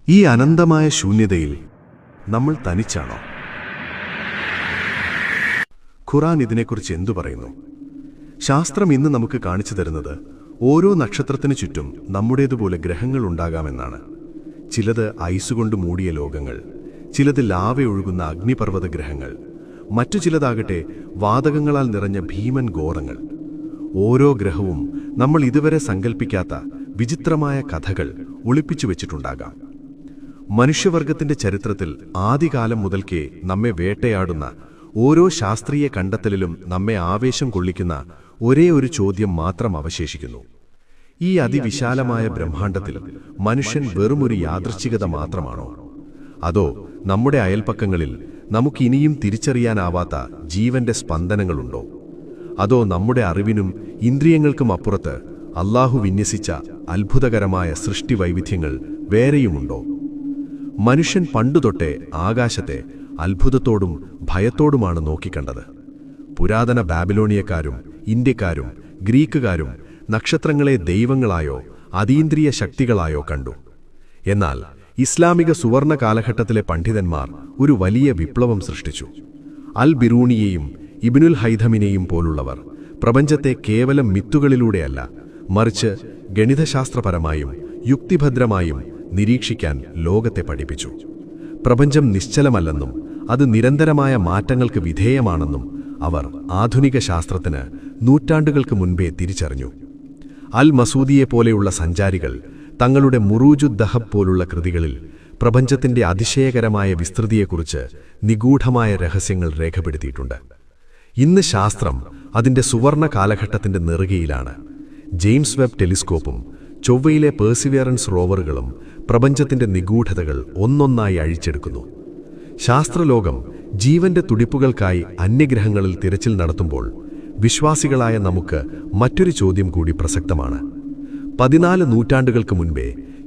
ഈ അനന്തമായ ശൂന്യതയിൽ നമ്മൾ തനിച്ചാണോ? ഖുർആൻ ഇതിനെക്കുറിച്ച് എന്തു പറയുന്നു? ശാസ്ത്രം ഇന്ന് നമുക്ക് കാണിച്ചു തരുന്നത് ഓരോ നക്ഷത്രത്തിനു ചുറ്റും നമ്മുടേതുപോലെ ഗ്രഹങ്ങൾ ഉണ്ടാകാമെന്നാണ്. ചിലത് ഐസുകൊണ്ട് മൂടിയ ലോകങ്ങൾ, ചിലത് ലാവയൊഴുകുന്ന അഗ്നിപർവ്വത ഗ്രഹങ്ങൾ, മറ്റു ചിലതാകട്ടെ വാതകങ്ങളാൽ നിറഞ്ഞ ഭീമൻ ഗോളങ്ങൾ. ഓരോ ഗ്രഹവും നമ്മൾ ഇതുവരെ സങ്കല്പിക്കാത്ത വിചിത്രമായ കഥകൾ ഒളിപ്പിച്ചു വെച്ചിട്ടുണ്ടാകാം. മനുഷ്യവർഗത്തിന്റെ ചരിത്രത്തിൽ ആദികാലം മുതൽക്കേ നമ്മെ വേട്ടയാടുന്ന ഓരോ ശാസ്ത്രീയ കണ്ടെത്തലിലും നമ്മെ ആവേശം കൊള്ളിക്കുന്ന ഒരേ ഒരു ചോദ്യം മാത്രം അവശേഷിക്കുന്നു. ഈ അതിവിശാലമായ ബ്രഹ്മാണ്ഡത്തിൽ മനുഷ്യൻ വെറുമൊരു യാദൃച്ഛികത മാത്രമാണോ? അതോ നമ്മുടെ അയൽപ്പക്കങ്ങളിൽ നമുക്കിനിയും തിരിച്ചറിയാനാവാത്ത ജീവന്റെ സ്പന്ദനങ്ങളുണ്ടോ? അതോ നമ്മുടെ അറിവിനും ഇന്ദ്രിയങ്ങൾക്കും അപ്പുറത്ത് അല്ലാഹു വിന്യസിച്ച അത്ഭുതകരമായ സൃഷ്ടി വൈവിധ്യങ്ങൾ വേറെയുമുണ്ടോ? മനുഷ്യൻ പണ്ടുതൊട്ടേ ആകാശത്തെ അത്ഭുതത്തോടും ഭയത്തോടുമാണ് നോക്കിക്കണ്ടത്. പുരാതന ബാബിലോണിയക്കാരും ഇന്ത്യക്കാരും ഗ്രീക്കുകാരും നക്ഷത്രങ്ങളെ ദൈവങ്ങളായോ അതീന്ദ്രിയ ശക്തികളായോ കണ്ടു. എന്നാൽ ഇസ്ലാമിക സുവർണ കാലഘട്ടത്തിലെ പണ്ഡിതന്മാർ ഒരു വലിയ വിപ്ലവം സൃഷ്ടിച്ചു. അൽ ബിറൂണിയെയും ഇബ്നുൽ ഹൈഥമിനെയും പോലുള്ളവർ പ്രപഞ്ചത്തെ കേവലം മിത്തുകളിലൂടെയല്ല, മറിച്ച് ഗണിതശാസ്ത്രപരമായും യുക്തിഭദ്രമായും നിരീക്ഷിക്കാൻ ലോകത്തെ പഠിപ്പിച്ചു. പ്രപഞ്ചം നിശ്ചലമല്ലെന്നും അത് നിരന്തരമായ മാറ്റങ്ങൾക്ക് വിധേയമാണെന്നും അവർ ആധുനിക ശാസ്ത്രത്തിന് നൂറ്റാണ്ടുകൾക്ക് മുൻപേ തിരിച്ചറിഞ്ഞു. അൽ മസൂദിയെപ്പോലെയുള്ള സഞ്ചാരികൾ തങ്ങളുടെ മുറൂജുദ്ദഹബ് പോലുള്ള കൃതികളിൽ പ്രപഞ്ചത്തിന്റെ അതിശയകരമായ വിസ്തൃതിയെക്കുറിച്ച് നിഗൂഢമായ രഹസ്യങ്ങൾ രേഖപ്പെടുത്തിയിട്ടുണ്ട്. ഇന്ന് ശാസ്ത്രം അതിന്റെ സുവർണ കാലഘട്ടത്തിന്റെ നെറുകയിലാണ്. ജെയിംസ് വെബ് ടെലിസ്കോപ്പും ചൊവ്വയിലെ പേഴ്സിവിയറൻസ് റോവറുകളും പ്രപഞ്ചത്തിന്റെ നിഗൂഢതകൾ ഒന്നൊന്നായി അഴിച്ചെടുക്കുന്നു. ശാസ്ത്രലോകം ജീവന്റെ തുടിപ്പുകൾക്കായി അന്യഗ്രഹങ്ങളിൽ തിരച്ചിൽ നടത്തുമ്പോൾ വിശ്വാസികളായ നമുക്ക് മറ്റൊരു ചോദ്യം കൂടി പ്രസക്തമാണ്. 14 നൂറ്റാണ്ടുകൾക്ക് മുൻപേ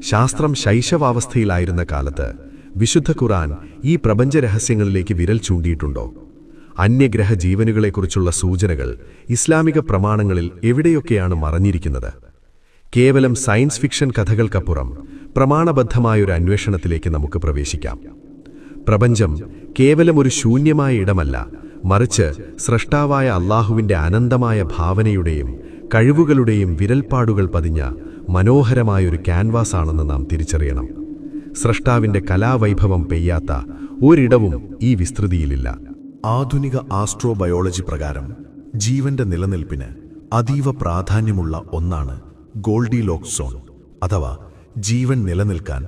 ശാസ്ത്രം ശൈശവാവസ്ഥയിലായിരുന്ന കാലത്ത് വിശുദ്ധ ഖുർആൻ ഈ പ്രപഞ്ചരഹസ്യങ്ങളിലേക്ക് വിരൽ ചൂണ്ടിയിട്ടുണ്ടോ? അന്യഗ്രഹ ജീവനുകളെക്കുറിച്ചുള്ള സൂചനകൾ ഇസ്ലാമിക പ്രമാണങ്ങളിൽ എവിടെയൊക്കെയാണ് മറഞ്ഞിരിക്കുന്നത്? കേവലം സയൻസ് ഫിക്ഷൻ കഥകൾക്കപ്പുറം പ്രമാണബദ്ധമായൊരു അന്വേഷണത്തിലേക്ക് നമുക്ക് പ്രവേശിക്കാം. പ്രപഞ്ചം കേവലം ഒരു ശൂന്യമായ ഇടമല്ല, മറിച്ച് സ്രഷ്ടാവായ അല്ലാഹുവിന്റെ അനന്തമായ ഭാവനയുടെയും കഴിവുകളുടെയും വിരൽപ്പാടുകൾ പതിഞ്ഞ മനോഹരമായൊരു ക്യാൻവാസാണെന്ന് നാം തിരിച്ചറിയണം. സ്രഷ്ടാവിന്റെ കലാവൈഭവം പെയ്യാത്ത ഒരിടവും ഈ വിസ്തൃതിയിലില്ല. ആധുനിക ആസ്ട്രോബയോളജി പ്രകാരം ജീവന്റെ നിലനിൽപ്പിന് അതീവ പ്രാധാന്യമുള്ള ഒന്നാണ് ഗോൾഡിലോക്സ് സോൺ, അഥവാ ജീവൻ നിലനിൽക്കാൻ